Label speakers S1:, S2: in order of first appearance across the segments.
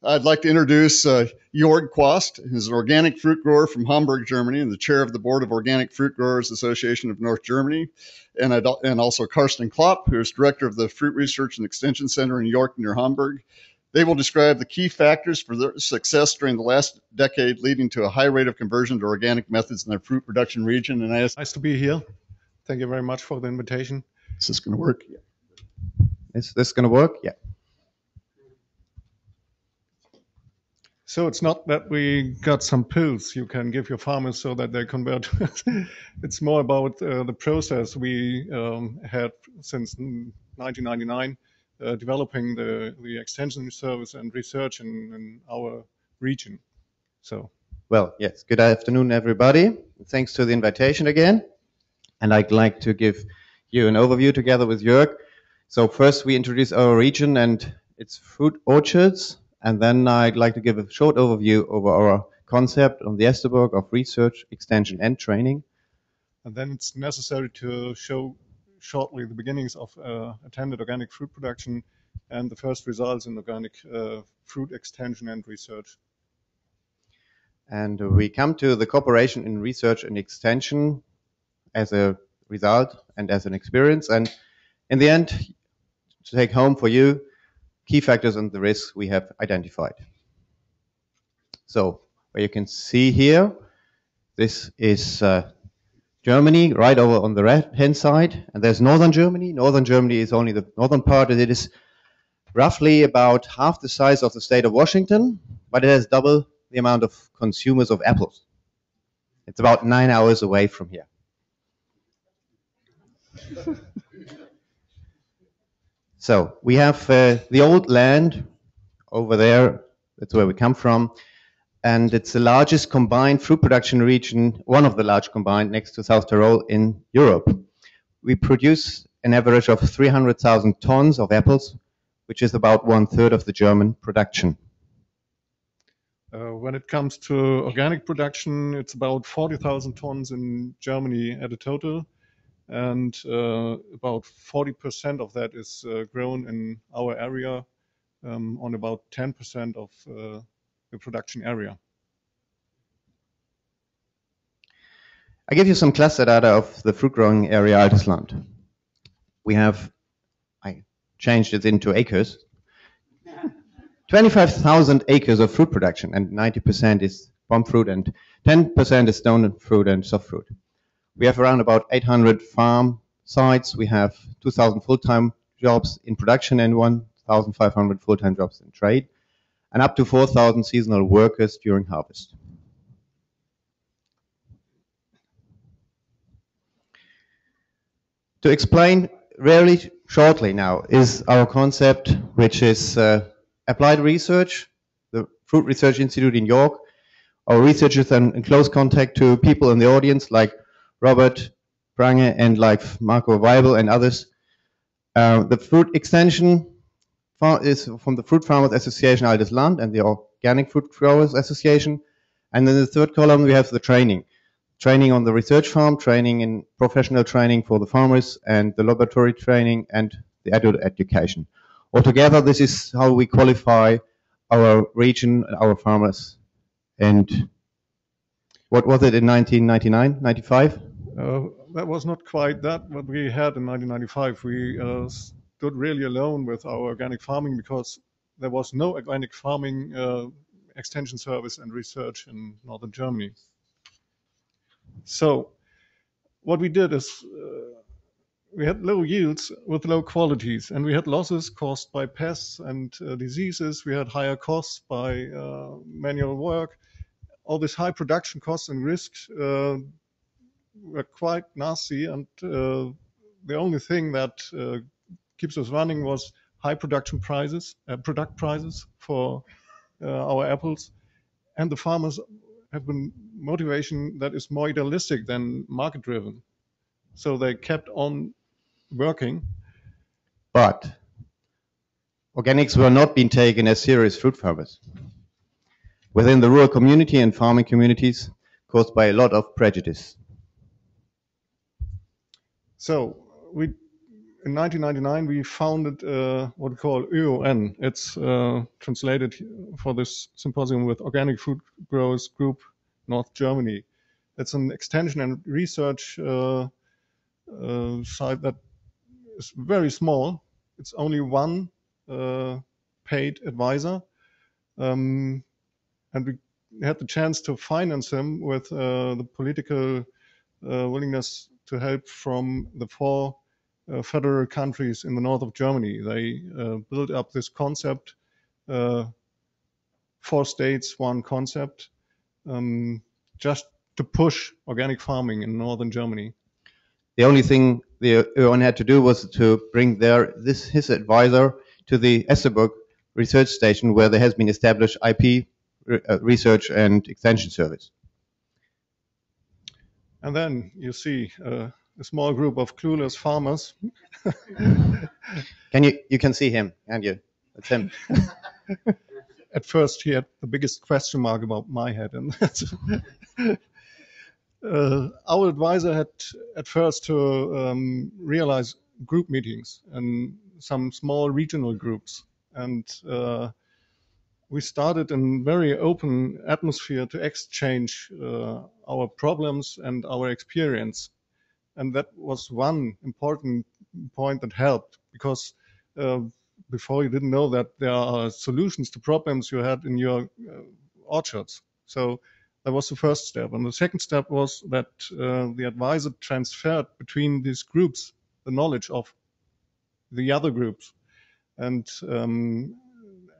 S1: I'd like to introduce Jorg Quast, who's an organic fruit grower from Hamburg, Germany, and the chair of the board of Organic Fruit Growers Association of North Germany, and also Karsten Klopp, who is director of the Fruit Research and Extension Center in York near Hamburg. They will describe the key factors for their success during the last decade, leading to a high rate of conversion to organic methods in their fruit production region. And
S2: nice to be here. Thank you very much for the invitation.
S1: Is this going to work? Yeah.
S3: Is this going to work? Yeah.
S2: So it's not that we got some pills you can give your farmers so that they convert. It's more about the process we had since 1999, developing the extension service and research in our region. So,
S3: well, yes. Good afternoon, everybody. Thanks to the invitation again. And I'd like to give you an overview together with Jorg. So first we introduce our region and its fruit orchards. And then I'd like to give a short overview over our concept on the Esterberg of research, extension, and training.
S2: And then it's necessary to show shortly the beginnings of attended organic fruit production and the first results in organic fruit extension and research.
S3: And we come to the cooperation in research and extension as a result and as an experience. And in the end, to take home for you, key factors and the risks we have identified. So, where you can see here, this is Germany, right over on the right-hand side, and there's northern Germany. Northern Germany is only the northern part, and it is roughly about half the size of the state of Washington, but it has double the amount of consumers of apples. It's about 9 hours away from here. So we have the old land over there, that's where we come from, and it's the largest combined fruit production region, one of the large combined next to South Tyrol in Europe. We produce an average of 300,000 tons of apples, which is about 1/3 of the German production.
S2: When it comes to organic production, it's about 40,000 tons in Germany at a total. And about 40% of that is grown in our area on about 10% of the production area.
S3: I give you some cluster data of the fruit growing area Altersland. I changed it into acres, 25,000 acres of fruit production, and 90% is plum fruit and 10% is stone fruit and soft fruit. We have around about 800 farm sites. We have 2,000 full-time jobs in production and 1,500 full-time jobs in trade, and up to 4,000 seasonal workers during harvest. To explain really shortly now is our concept, which is applied research, the Fruit Research Institute in York. Our researchers are in close contact to people in the audience like Robert Prange and like Marco Weibel and others. The fruit extension is from the Fruit Farmers Association Altes Land and the Organic Fruit Growers Association. And then the third column we have the training. Training on the research farm, training in professional training for the farmers, and the laboratory training and the adult education. Altogether, this is how we qualify our region and our farmers. And what was it in 1999, 95?
S2: That was not quite that what we had in 1995. We stood really alone with our organic farming because there was no organic farming extension service and research in northern Germany. So what we did is we had low yields with low qualities, and we had losses caused by pests and diseases. We had higher costs by manual work. All these high production costs and risks were quite nasty, and the only thing that keeps us running was high production prices, product prices for our apples, and the farmers have been motivation that is more idealistic than market driven. So they kept on working.
S3: But organics were not being taken as serious fruit farmers within the rural community and farming communities, caused by a lot of prejudice.
S2: So we in 1999, we founded what we call EON. It's translated for this symposium with Organic Food Growers Group, North Germany. It's an extension and research site that is very small. It's only one paid advisor. And we had the chance to finance him with the political willingness to help from the four federal countries in the north of Germany. They built up this concept, 4 states, 1 concept, just to push organic farming in northern Germany.
S3: The only thing the EON had to do was to bring his advisor to the Esseburg research station, where there has been established IP research and extension service.
S2: And then you see a small group of clueless farmers.
S3: You can see him, can't you? That's him.
S2: At first, he had the biggest question mark about my head, and that's our advisor had at first to realize group meetings and some small regional groups, and we started in very open atmosphere to exchange our problems and our experience. And that was one important point that helped, because before you didn't know that there are solutions to problems you had in your orchards. So that was the first step. And the second step was that the advisor transferred between these groups the knowledge of the other groups. And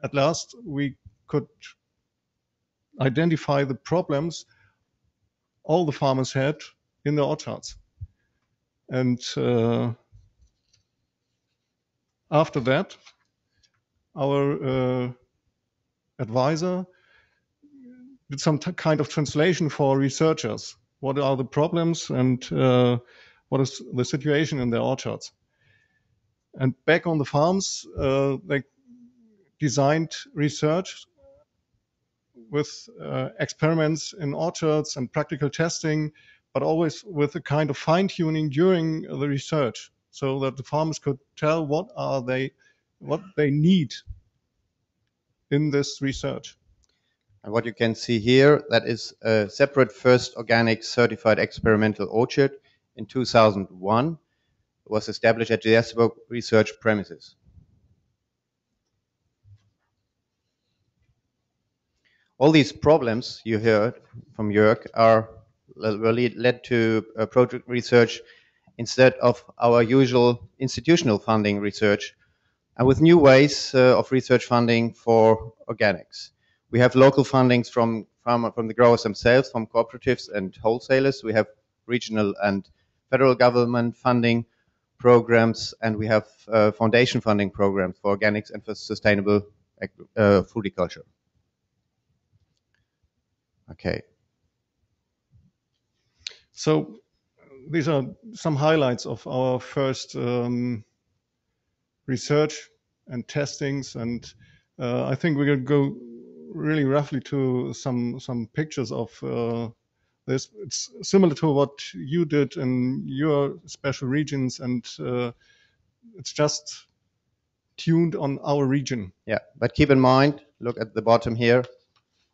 S2: at last, we could identify the problems all the farmers had in their orchards. And after that, our advisor did some kind of translation for researchers. What are the problems and what is the situation in their orchards? And back on the farms, they designed research with experiments in orchards and practical testing, but always with a kind of fine-tuning during the research, so that the farmers could tell what they need in this research.
S3: And what you can see here, that is a separate first organic certified experimental orchard in 2001. It was established at the Esseburg research premises. All these problems you heard from Jorg are really led to project research instead of our usual institutional funding research, and with new ways of research funding for organics. We have local fundings from the growers themselves, from cooperatives and wholesalers. We have regional and federal government funding programs, and we have foundation funding programs for organics and for sustainable fruiticulture. Okay.
S2: So these are some highlights of our first research and testings, and I think we're going to go really roughly to some pictures of this. It's similar to what you did in your special regions, and it's just tuned on our region.
S3: Yeah, but keep in mind, look at the bottom here,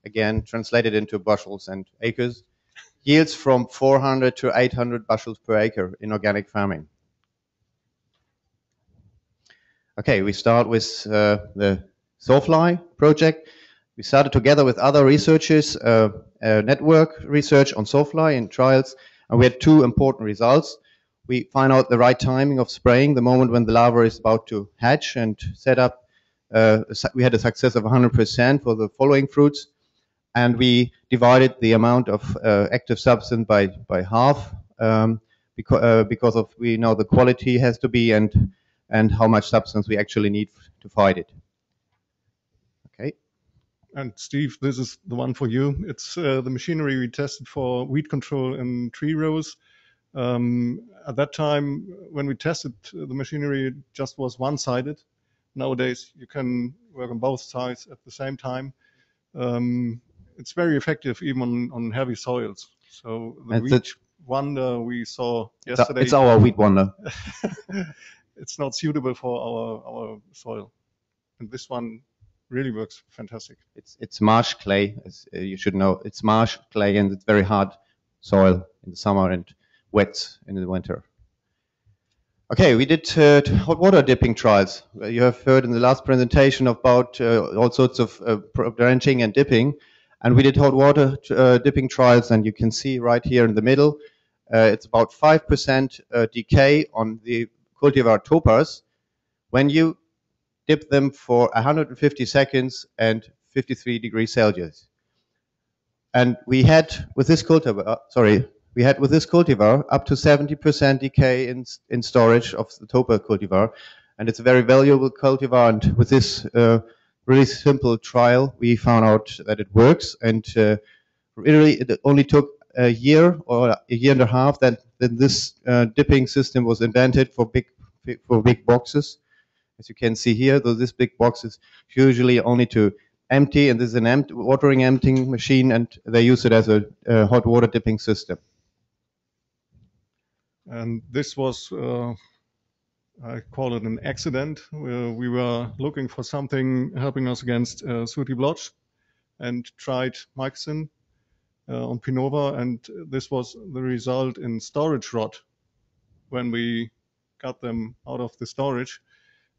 S3: again, translated into bushels and acres. Yields from 400 to 800 bushels per acre in organic farming. Okay, we start with the Zafly Project. We started together with other researchers, network research on Zafly in trials, and we had 2 important results. We find out the right timing of spraying, the moment when the larva is about to hatch, and set up, we had a success of 100% for the following fruits. And we divided the amount of active substance by half because of we know the quality has to be and how much substance we actually need to fight it. Okay.
S2: And Steve, this is the one for you. It's the machinery we tested for weed control in tree rows. At that time, when we tested the machinery, it just was one-sided. Nowadays, you can work on both sides at the same time. It's very effective even on heavy soils. So the Weed Wonder we saw yesterday.
S3: It's our Weed Wonder.
S2: it's not suitable for our soil. And this one really works fantastic.
S3: It's marsh clay, as you should know. It's marsh clay, and it's very hard soil in the summer and wet in the winter. Okay, we did hot water dipping trials. You have heard in the last presentation about all sorts of drenching and dipping, and we did hot water dipping trials, and you can see right here in the middle, it's about 5% decay on the cultivar topaz when you dip them for 150 seconds and 53 degrees Celsius. And we had with this cultivar, up to 70% decay in storage of the topaz cultivar, and it's a very valuable cultivar. And with this really simple trial, we found out that it works. And really, it only took a year or a year and a half that this dipping system was invented for big boxes. As you can see here, though this big box is usually only to empty, and this is an watering emptying machine, and they use it as a hot water dipping system.
S2: And this was, I call it an accident. We were looking for something helping us against sooty blotch and tried myxin on Pinova, and this was the result in storage rot. When we got them out of the storage,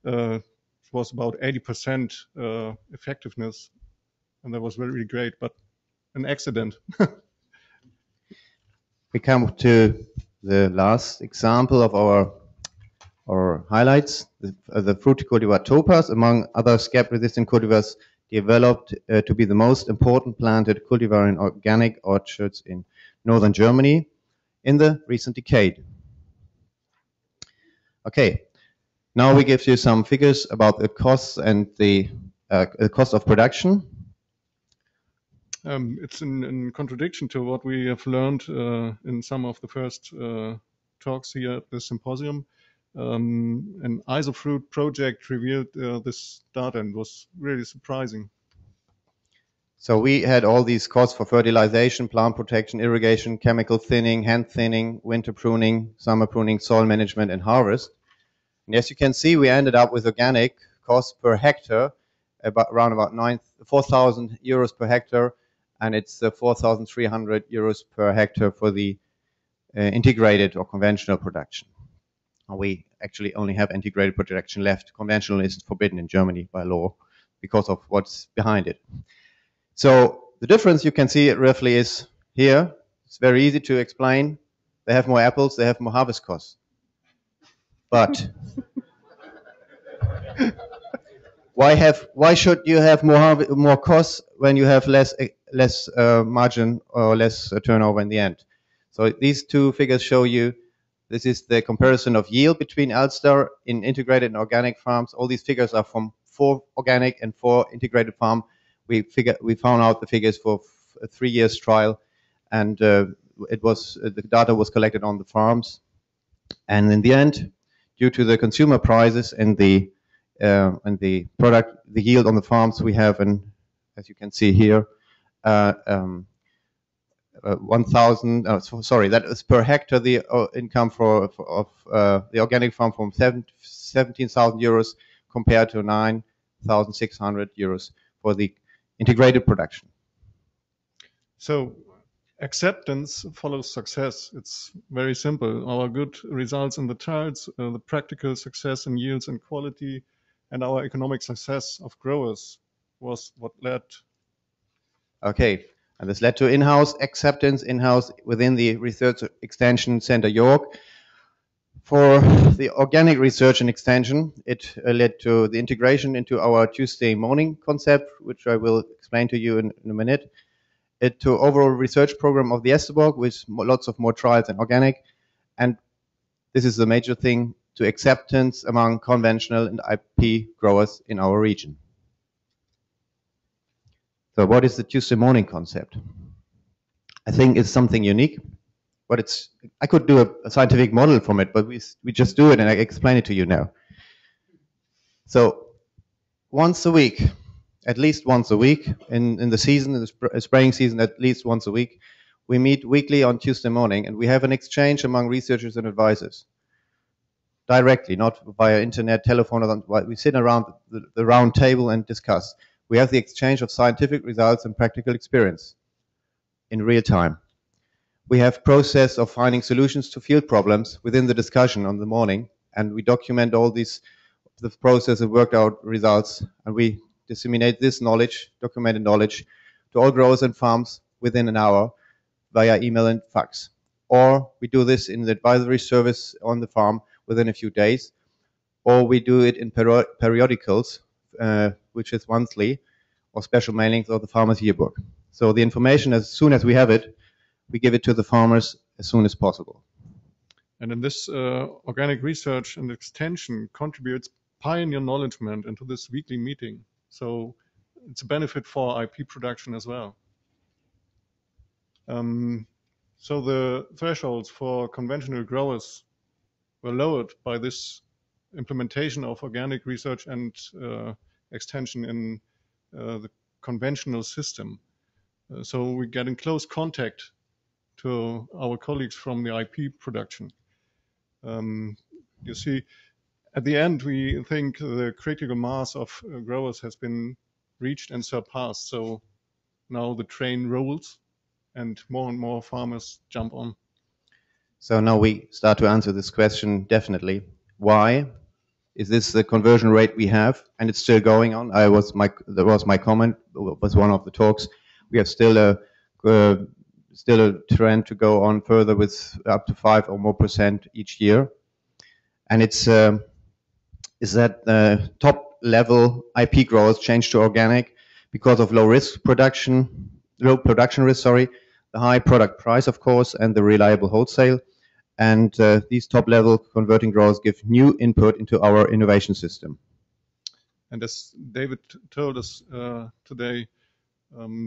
S2: it was about 80% effectiveness, and that was really great, but an accident.
S3: We come to the last example of our highlights. The fruit cultivar topaz, among other scab-resistant cultivars, developed to be the most important planted cultivar in organic orchards in northern Germany in the recent decade. Okay, now we give you some figures about the costs and the cost of production.
S2: It's in contradiction to what we have learned in some of the first talks here at the symposium. An Zafly Project revealed this data and was really surprising.
S3: So we had all these costs for fertilization, plant protection, irrigation, chemical thinning, hand thinning, winter pruning, summer pruning, soil management, and harvest. And as you can see, we ended up with organic cost per hectare around 4,000 euros per hectare, and it's 4,300 euros per hectare for the integrated or conventional production. We actually only have integrated production left. Conventional is forbidden in Germany by law because of what's behind it. So the difference you can see roughly is here. It's very easy to explain. They have more apples, they have more harvest costs. But why should you have more costs when you have less margin or less turnover in the end? So these two figures show you. This is the comparison of yield between Ulster in integrated and organic farms. All these figures are from 4 organic and 4 integrated farm. We found out the figures for a 3 years trial, and the data was collected on the farms. And in the end, due to the consumer prices and the product, the yield on the farms, we have, as you can see here, 1,000. That is per hectare. The income of the organic farm from 17,000 euros compared to 9,600 euros for the integrated production.
S2: So acceptance follows success. It's very simple. Our good results in the trials, the practical success in yields and quality, and our economic success of growers was what led.
S3: Okay, and this led to in-house acceptance, in-house within the Research Extension Center York. For the organic research and extension, it led to the integration into our Tuesday morning concept, which I will explain to you in a minute. It to overall research program of the Esterborg with lots of more trials and organic. And this is the major thing, to acceptance among conventional and IP growers in our region. So what is the Tuesday morning concept? I think it's something unique, but I could do a scientific model from it, but we just do it and I explain it to you now. So once a week, at least once a week in the season, in the spraying season, at least once a week, we meet weekly on Tuesday morning and we have an exchange among researchers and advisors. directly, not via internet, telephone, or we sit around the round table and discuss. We have the exchange of scientific results and practical experience in real time. We have process of finding solutions to field problems within the discussion on the morning, and we document all the process of worked out results, and we disseminate this knowledge, documented knowledge, to all growers and farms within an hour via email and fax. Or we do this in the advisory service on the farm within a few days, or we do it in periodicals, which is monthly, or special mailings of the farmer's yearbook. So the information, as soon as we have it, we give it to the farmers as soon as possible.
S2: And in this organic research and extension contributes pioneer knowledgement into this weekly meeting. So it's a benefit for IP production as well. So the thresholds for conventional growers were lowered by this implementation of organic research and extension in the conventional system. So we get in close contact to our colleagues from the IP production. You see, at the end, we think the critical mass of growers has been reached and surpassed. So now the train rolls and more farmers jump on.
S3: So now we start to answer this question definitely. Why is this the conversion rate we have? And it's still going on. That was my comment, was one of the talks. We have still a trend to go on further with up to 5% or more each year. And it's is that the top level IP growers change to organic because of low production risk, the high product price, of course, and the reliable wholesale. And these top level converting growers give new input into our innovation system.
S2: And as David told us today,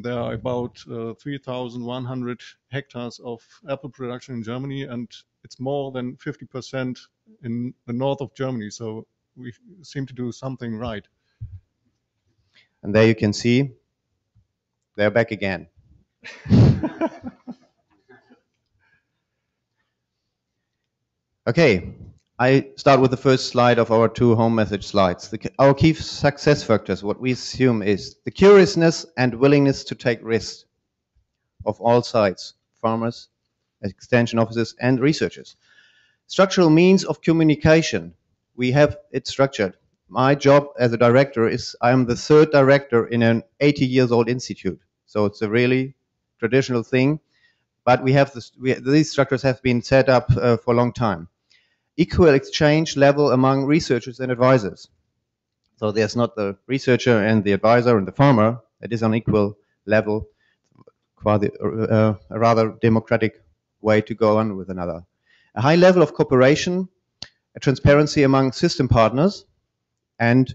S2: there are about 3,100 hectares of apple production in Germany, and it's more than 50% in the north of Germany. So we seem to do something right.
S3: And there you can see they're back again. Okay, I start with the first slide of our two home message slides. Our key success factors, what we assume is the curiousness and willingness to take risks of all sides, farmers, extension officers, and researchers. Structural means of communication, we have it structured. My job as a director is I'm the third director in an 80 years old institute. So it's a really traditional thing, but we have these structures have been set up for a long time. Equal exchange level among researchers and advisors. So there's not the researcher and the advisor and the farmer. It is on equal level, a rather democratic way to go on with another. A high level of cooperation, a transparency among system partners, and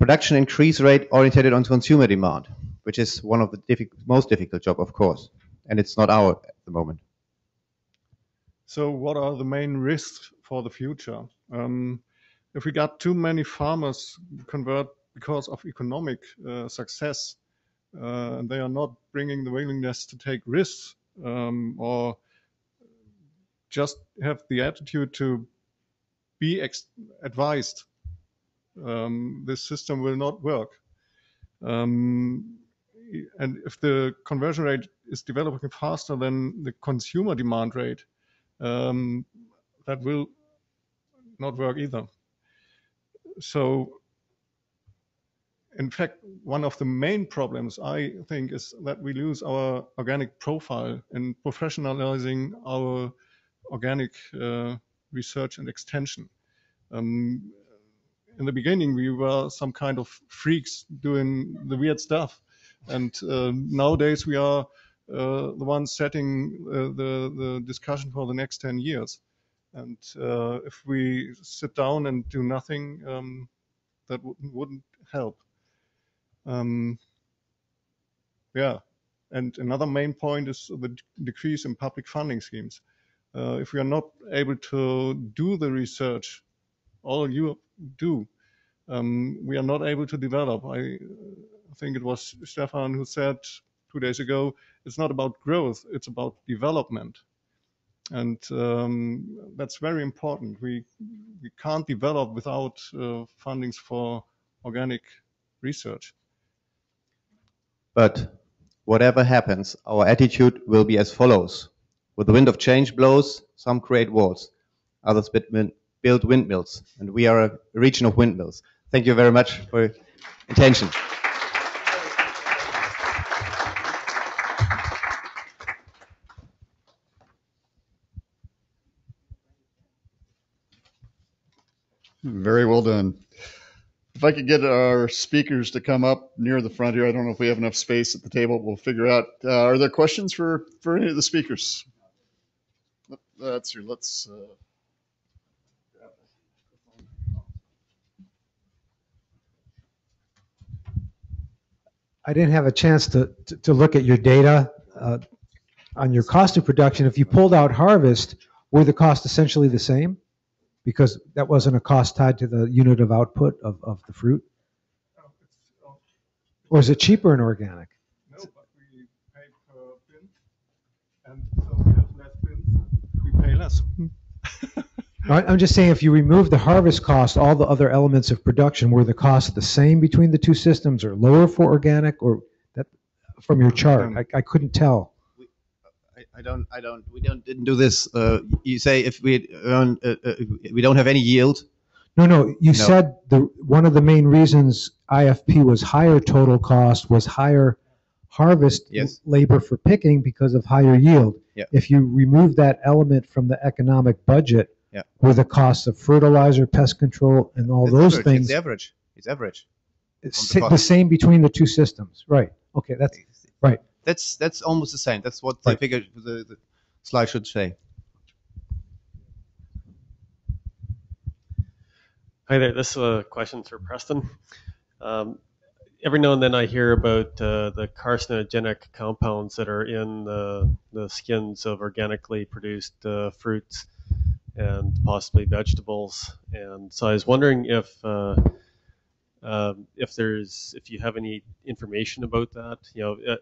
S3: production increase rate oriented on consumer demand, which is one of the most difficult job, of course, and it's not our at the moment.
S2: So what are the main risks for the future? If we got too many farmers convert because of economic success, and they are not bringing the willingness to take risks, or just have the attitude to be advised, this system will not work. And if the conversion rate is developing faster than the consumer demand rate, that will not work either. So, in fact, one of the main problems, I think, is that we lose our organic profile in professionalizing our organic research and extension. In the beginning, we were some kind of freaks doing the weird stuff. And nowadays, we are the ones setting the discussion for the next 10 years. And if we sit down and do nothing, that wouldn't help. Yeah, and another main point is the decrease in public funding schemes. If we are not able to do the research, all you do, we are not able to develop. I think it was Stefan who said 2 days ago, it's not about growth, it's about development. And that's very important. We can't develop without fundings for organic research.
S3: But whatever happens, our attitude will be as follows. When the wind of change blows, some create walls, others build windmills, and we are a region of windmills. Thank you very much for your attention.
S1: Very well done. If I could get our speakers to come up near the front here, I don't know if we have enough space at the table. We'll figure out. Are there questions for any of the speakers? Let's see. Let's.
S4: I didn't have a chance to look at your data on your cost of production. If you pulled out harvest, were the costs essentially the same? Because that wasn't a cost tied to the unit of output of the fruit? Or is it cheaper in organic?
S2: No, but we pay per bin, and so we have less bins, we pay less.
S4: I'm just saying, if you remove the harvest cost, all the other elements of production, were the costs the same between the two systems, or lower for organic, or that from your chart? I couldn't tell.
S3: We didn't do this. You say if we earn, we don't have any yield.
S4: No. You said one of the main reasons IFP was higher total cost was higher harvest labor for picking because of higher yield.
S3: Yeah.
S4: If you remove that element from the economic budget, were the costs of fertilizer, pest control, and all those things.
S3: It's average. It's average.
S4: It's the same between the two systems, right? Okay, that's right.
S3: That's almost the same. That's what the figure, the slide should say.
S5: Hi there. This is a question for Preston. Every now and then I hear about the carcinogenic compounds that are in the skins of organically produced fruits and possibly vegetables. And so I was wondering if you have any information about that,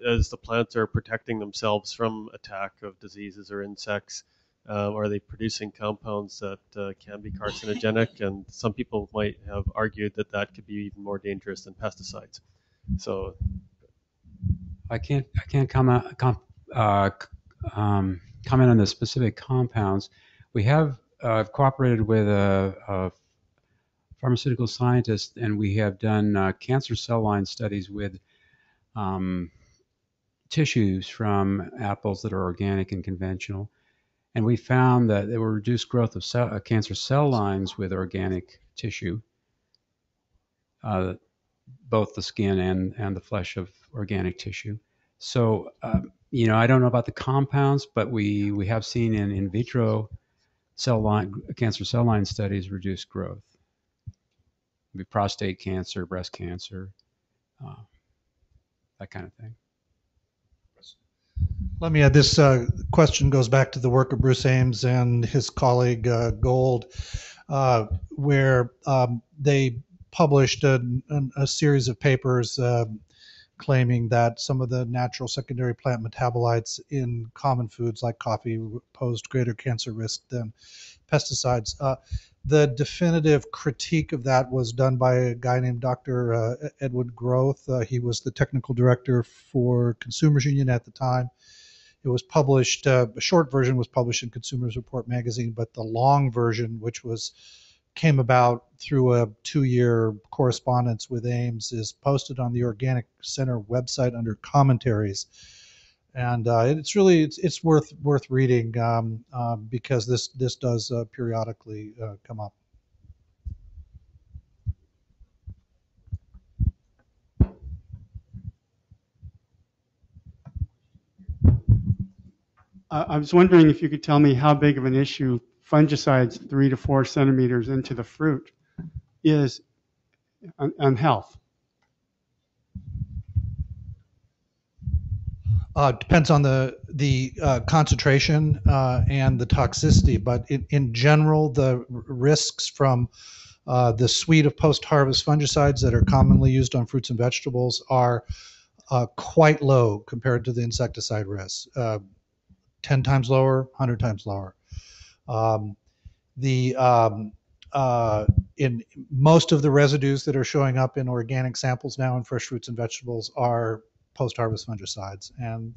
S5: as the plants are protecting themselves from attack of diseases or insects, are they producing compounds that can be carcinogenic? And some people might have argued that could be even more dangerous than pesticides. So
S6: I can't comment on the specific compounds. We have cooperated with a pharmaceutical scientist, and we have done cancer cell line studies with tissues from apples that are organic and conventional. And we found that there were reduced growth of cancer cell lines with organic tissue, both the skin and the flesh of organic tissue. So, I don't know about the compounds, but we have seen in vitro cancer cell line studies reduced growth. Maybe prostate cancer, breast cancer, that kind of thing.
S7: Let me add, this question goes back to the work of Bruce Ames and his colleague Gold, where they published a series of papers claiming that some of the natural secondary plant metabolites in common foods like coffee posed greater cancer risk than pesticides. The definitive critique of that was done by a guy named Dr. Edward Groth. He was the technical director for Consumers Union at the time. It was published, a short version was published in Consumers Report magazine, but the long version, which came about through a 2-year correspondence with Ames, is posted on the Organic Center website under commentaries. And it's worth reading because this does periodically come up.
S8: I was wondering if you could tell me how big of an issue fungicides 3 to 4 centimeters into the fruit is on health.
S7: Depends on the concentration and the toxicity, but in general, the risks from the suite of post-harvest fungicides that are commonly used on fruits and vegetables are quite low compared to the insecticide risks. 10 times lower, 100 times lower. In most of the residues that are showing up in organic samples now in fresh fruits and vegetables are post-harvest fungicides. And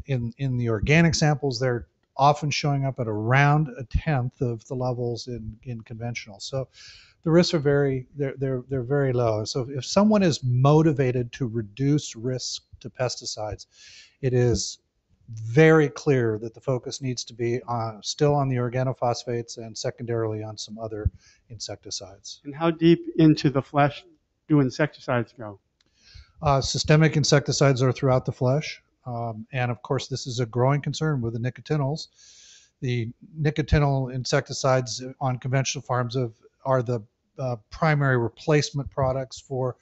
S7: in the organic samples, they're often showing up at around 1/10 of the levels in conventional. So the risks are they're very low. So if someone is motivated to reduce risk to pesticides, it is very clear that the focus needs to be still on the organophosphates and secondarily on some other insecticides.
S8: And how deep into the flesh do insecticides go?
S7: Systemic insecticides are throughout the flesh. And of course, this is a growing concern with the nicotinols. The nicotinol insecticides on conventional farms are the primary replacement products for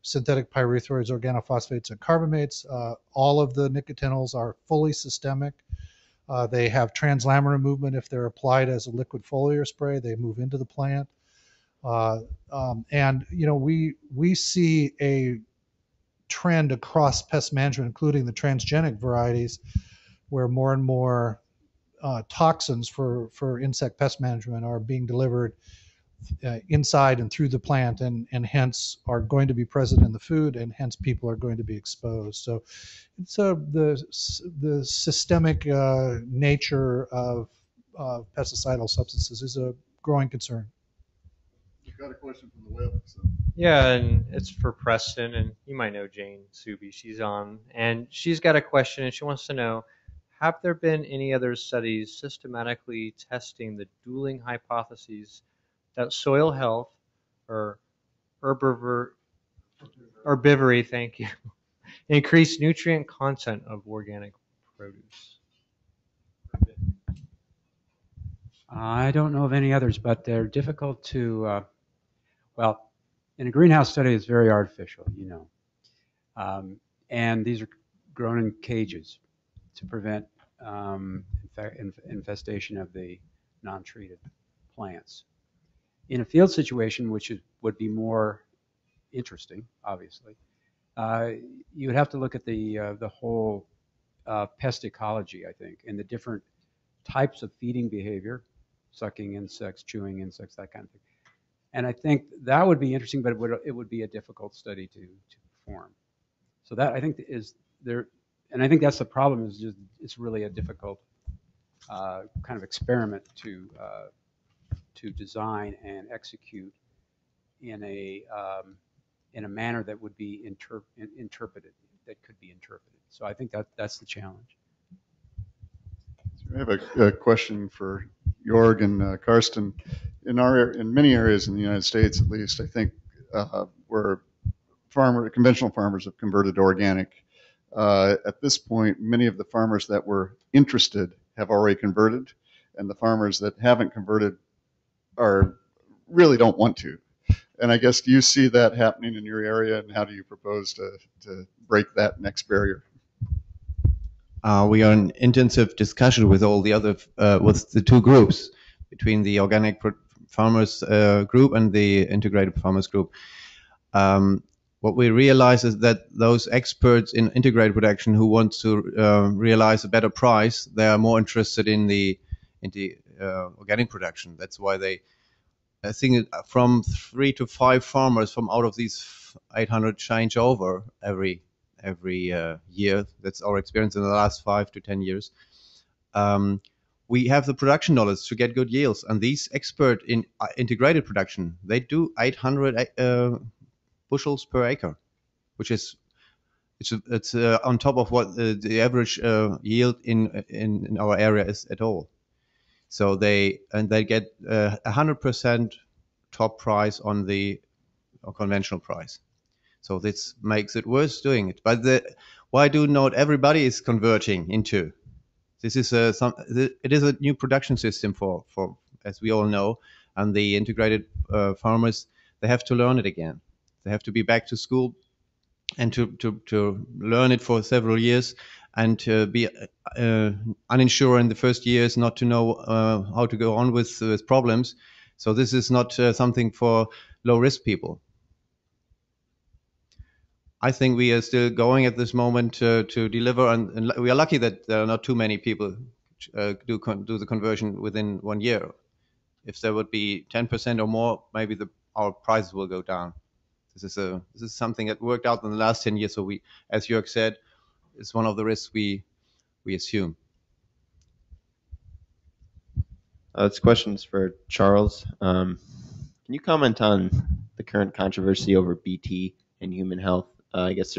S7: synthetic pyrethroids, organophosphates, and carbamates. All of the nicotinols are fully systemic. They have translaminar movement if they're applied as a liquid foliar spray. They move into the plant. And we see a trend across pest management, including the transgenic varieties, where more and more toxins for insect pest management are being delivered inside and through the plant, and hence are going to be present in the food, and hence people are going to be exposed. So it's the systemic nature of pesticidal substances is a growing concern.
S1: We've got a question from the web. So.
S9: Yeah, and it's for Preston, and you might know Jane Subi. She's on, and she's got a question, and she wants to know, have there been any other studies systematically testing the dueling hypotheses that soil health or herbivory, thank you, increase nutrient content of organic produce?
S6: I don't know of any others, but they're difficult to, well, in a greenhouse study, it's very artificial, you know. And these are grown in cages to prevent infestation of the non-treated plants. In a field situation, which would be more interesting, obviously, you would have to look at the whole pest ecology, I think, and the different types of feeding behavior, sucking insects, chewing insects, that kind of thing. And I think that would be interesting, but it would be a difficult study to perform. So that, I think, is there, and I think that's the problem, is just it's really a difficult kind of experiment to design and execute in a manner that would be interpreted, that could be interpreted. So I think that's the challenge.
S1: I have a question for Jorg and Karsten. In many areas in the United States, at least, I think where conventional farmers have converted to organic. At this point, many of the farmers that were interested have already converted, and the farmers that haven't converted really don't want to. And I guess, do you see that happening in your area, and how do you propose to break that next barrier?
S3: We are in intensive discussion with all the other, with the two groups, between the organic farmers group and the integrated farmers group. What we realize is that those experts in integrated production who want to realize a better price, they are more interested in the organic production. That's why I think from 3 to 5 farmers from out of these 800 change over every year. That's our experience in the last 5 to 10 years. We have the production knowledge to get good yields, and these experts in integrated production, they do 800 bushels per acre, which is it's on top of what the average yield in our area is at all. So they get 100% top price on the conventional price. So this makes it worth doing it. But why do not everybody is converting into? This is it is a new production system for as we all know, and the integrated farmers, they have to learn it again. They have to be back to school and to learn it for several years, and to be uninsured in the first years, not to know how to go on with problems. So this is not something for low risk people. I think we are still going at this moment to deliver, and we are lucky that there are not too many people do the conversion within 1 year. If there would be 10% or more, maybe our prices will go down. This is something that worked out in the last 10 years. So we, as Jorg said, is one of the risks we assume.
S10: This question's for Charles. Can you comment on the current controversy over BT and human health? I guess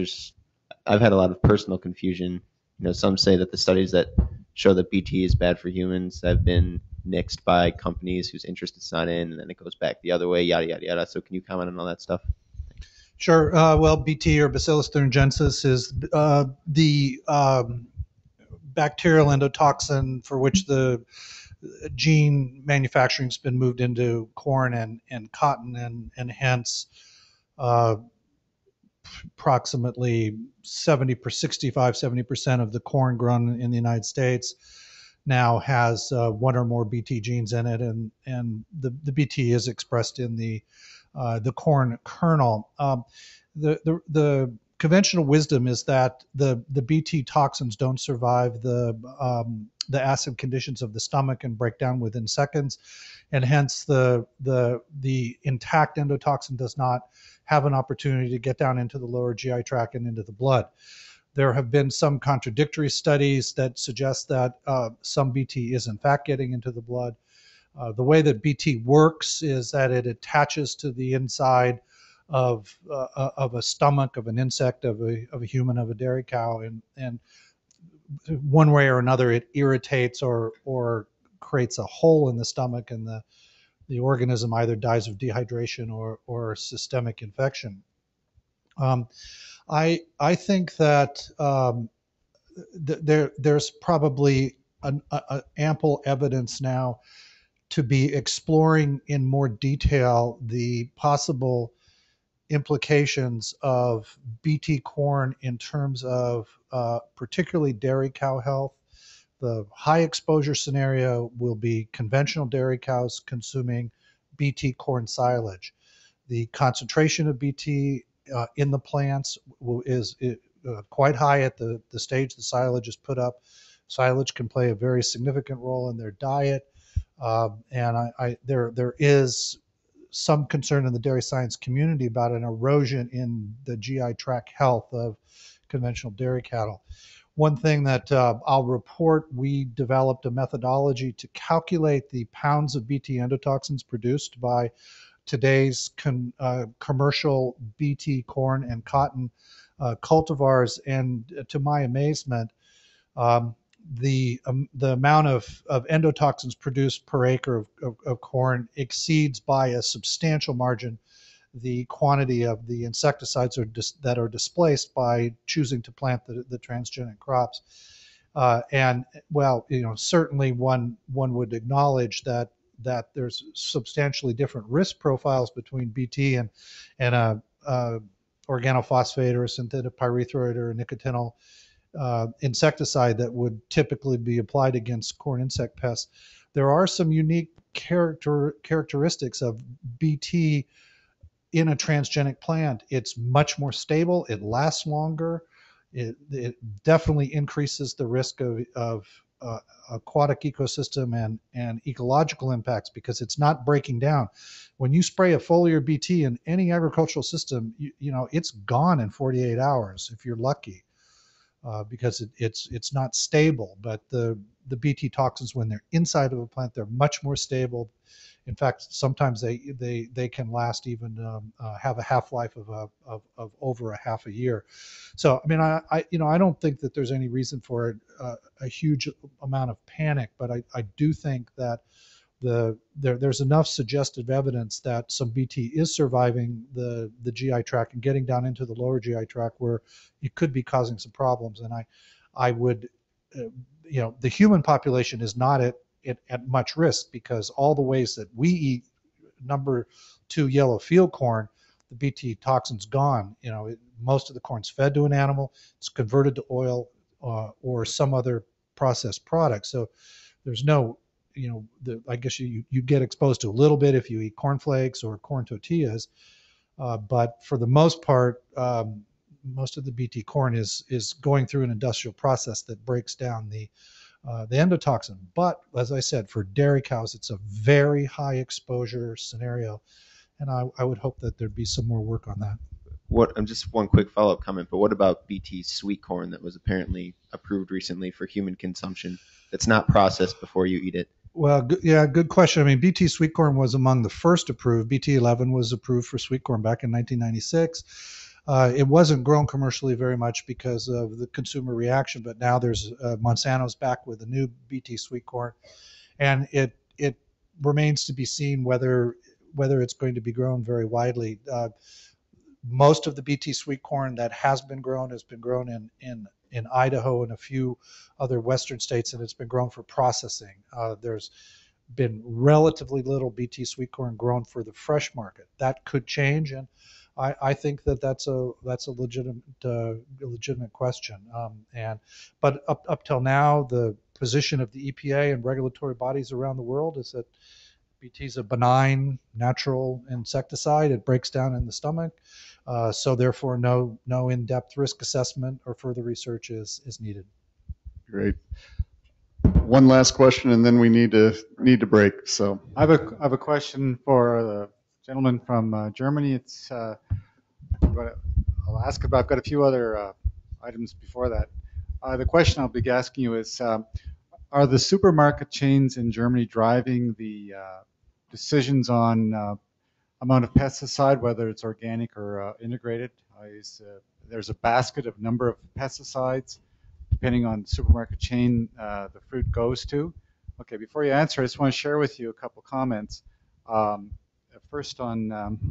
S10: I've had a lot of personal confusion. Some say that the studies that show that BT is bad for humans have been nixed by companies whose interest it's not in, and then it goes back the other way, yada, yada, yada. So can you comment on all that stuff?
S7: Sure. Well, BT, or Bacillus thuringiensis, is the bacterial endotoxin for which the gene manufacturing has been moved into corn and cotton, and hence approximately 65-70% of the corn grown in the United States now has one or more BT genes in it, and the BT is expressed in the corn kernel. The conventional wisdom is that the BT toxins don't survive the acid conditions of the stomach and break down within seconds, and hence the intact endotoxin does not have an opportunity to get down into the lower GI tract and into the blood. There have been some contradictory studies that suggest that some BT is in fact getting into the blood. The way that BT works is that it attaches to the inside of a stomach of an insect, of a human, of a dairy cow, and one way or another it irritates or creates a hole in the stomach, and the organism either dies of dehydration or systemic infection. I think that there's probably ample evidence now to be exploring in more detail the possible implications of BT corn in terms of particularly dairy cow health. The high exposure scenario will be conventional dairy cows consuming BT corn silage. The concentration of BT in the plants is quite high at the stage the silage is put up. Silage can play a very significant role in their diet, and there is some concern in the dairy science community about an erosion in the GI tract health of conventional dairy cattle. One thing that I'll report, we developed a methodology to calculate the pounds of BT endotoxins produced by today's commercial BT corn and cotton cultivars, and to my amazement, the amount of endotoxins produced per acre of corn exceeds by a substantial margin the quantity of the insecticides that are displaced by choosing to plant the transgenic crops. And well, certainly one would acknowledge that there's substantially different risk profiles between BT and a organophosphate or a synthetic pyrethroid or a nicotinol insecticide that would typically be applied against corn insect pests. There are some unique characteristics of BT in a transgenic plant. It's much more stable. It lasts longer. It definitely increases the risk of aquatic ecosystem and ecological impacts because it's not breaking down. When you spray a foliar BT in any agricultural system, it's gone in 48 hours if you're lucky, because it's not stable. But the BT toxins, when they're inside of a plant, they're much more stable. In fact, sometimes they can last even have a half-life of over a half a year. So I mean, I don't think that there's any reason for a huge amount of panic, but I do think that there's enough suggestive evidence that some BT is surviving the GI tract and getting down into the lower GI tract where it could be causing some problems. And I would, the human population is not at much risk because all the ways that we eat number 2 yellow field corn, the BT toxin's gone. Most of the corn's fed to an animal, it's converted to oil or some other processed product. So there's no, I guess you get exposed to a little bit if you eat cornflakes or corn tortillas, but for the most part, most of the BT corn is going through an industrial process that breaks down the endotoxin. But as I said, for dairy cows, it's a very high exposure scenario, and I would hope that there'd be some more work on that.
S10: Just one quick follow-up comment, but what about BT sweet corn that was apparently approved recently for human consumption that's not processed before you eat it?
S7: Well, good question. I mean, BT sweet corn was among the first approved. BT11 was approved for sweet corn back in 1996. It wasn't grown commercially very much because of the consumer reaction, but now there's Monsanto's back with a new BT sweet corn, and it remains to be seen whether it's going to be grown very widely. Most of the BT sweet corn that has been grown in Idaho and a few other western states, and it's been grown for processing. There's been relatively little BT sweet corn grown for the fresh market. That could change, and I think that's a legitimate question. But up till now, the position of the EPA and regulatory bodies around the world is that BT is a benign natural insecticide. It breaks down in the stomach. So therefore, no in-depth risk assessment or further research is needed.
S1: Great. One last question, and then we need to break. So
S11: I have a question for the gentleman from Germany. It's I'll ask about. I've got a few other items before that. The question I'll be asking you is: are the supermarket chains in Germany driving the decisions on amount of pesticide, whether it's organic or integrated? There's a basket of number of pesticides, depending on the supermarket chain the fruit goes to. Okay, before you answer, I just want to share with you a couple comments. First on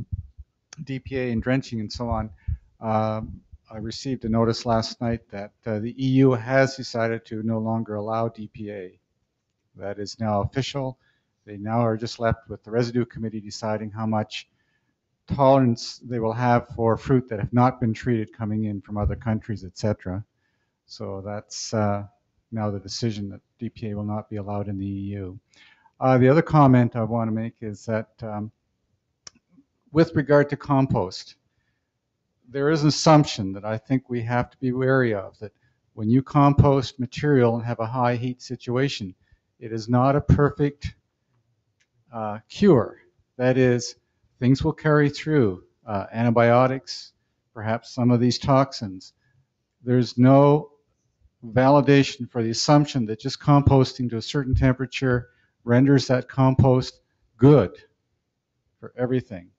S11: DPA and drenching and so on. I received a notice last night that the EU has decided to no longer allow DPA. That is now official. They now are just left with the residue committee deciding how much tolerance they will have for fruit that have not been treated coming in from other countries, etc. So that's now the decision that DPA will not be allowed in the EU. The other comment I want to make is that with regard to compost, there is an assumption that I think we have to be wary of, that when you compost material and have a high heat situation, it is not a perfect cure. That is, things will carry through. Antibiotics, perhaps some of these toxins. There's no validation for the assumption that just composting to a certain temperature renders that compost good for everything.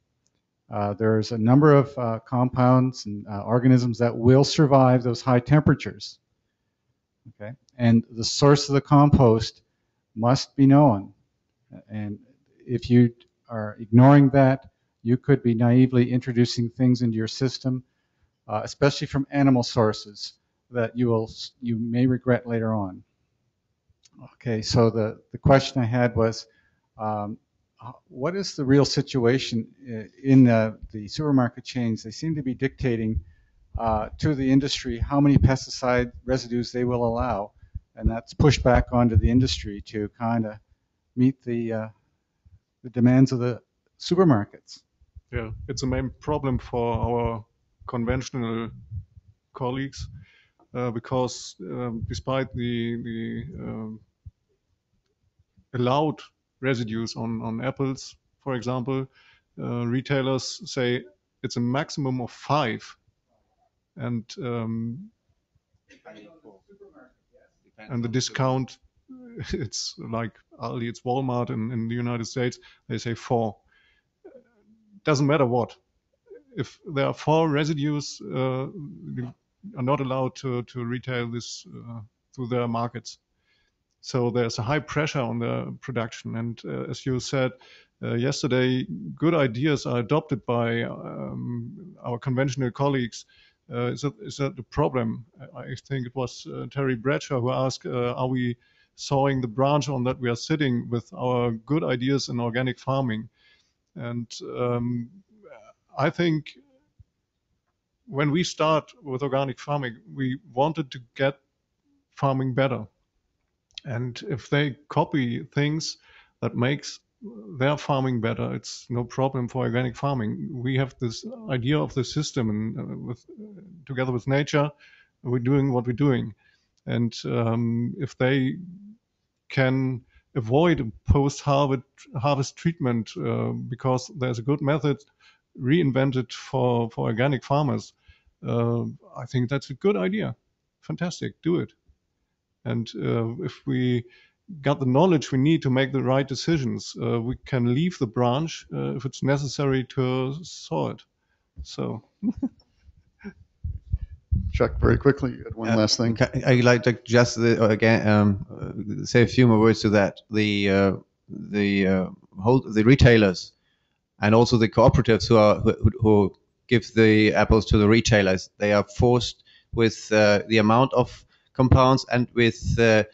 S11: There's a number of compounds and organisms that will survive those high temperatures. Okay, and the source of the compost must be known. And if you are ignoring that, you could be naively introducing things into your system, especially from animal sources, that you may regret later on. Okay, so the question I had was, what is the real situation in the supermarket chains? They seem to be dictating to the industry how many pesticide residues they will allow, and that's pushed back onto the industry to kind of meet the demands of the supermarkets.
S2: Yeah, it's a main problem for our conventional colleagues because despite the allowed residues on apples, for example, retailers say it's a maximum of 5, and the discount, it's like Aldi, it's Walmart in the United States, they say 4. Doesn't matter what. If there are 4 residues, you are not allowed to retail this through their markets. So there's a high pressure on the production. And as you said yesterday, good ideas are adopted by our conventional colleagues. Is that the problem? I think it was Terry Bradshaw who asked, are we sawing the branch on that we are sitting with our good ideas in organic farming? And I think when we start with organic farming, we wanted to get farming better. And if they copy things that makes they're farming better. It's no problem for organic farming. We have this idea of the system, and together with nature, we're doing what we're doing. And if they can avoid a post-harvest treatment because there's a good method reinvented for organic farmers, I think that's a good idea. Fantastic, do it. And if we got the knowledge we need to make the right decisions, we can leave the branch if it's necessary to sow it. So.
S1: Chuck, very quickly, you had one last thing.
S3: I'd like to just again say a few more words to that. The retailers and also the cooperatives who give the apples to the retailers, they are forced with the amount of compounds and with the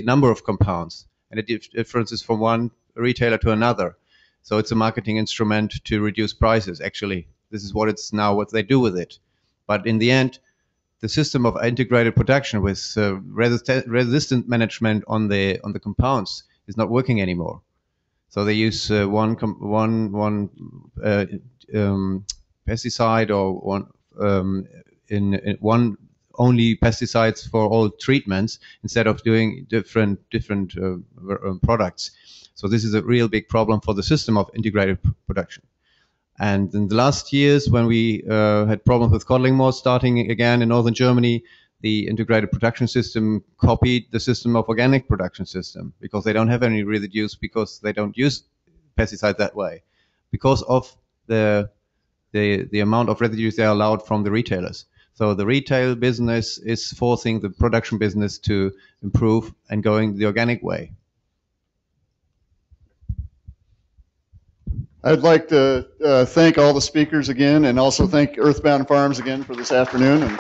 S3: number of compounds, and it differences from one retailer to another. So it's a marketing instrument to reduce prices. Actually, this is what they do with it. But in the end, the system of integrated production with resistant management on the compounds is not working anymore. So they use one pesticide or one only pesticides for all treatments instead of doing different products. So this is a real big problem for the system of integrated production. And in the last years, when we had problems with codling mold starting again in northern Germany, the integrated production system copied the system of organic production system because they don't have any residues, because they don't use pesticides that way, because of the amount of residues they are allowed from the retailers. So the retail business is forcing the production business to improve and going the organic way.
S1: I'd like to thank all the speakers again, and also thank Earthbound Farms again for this afternoon. And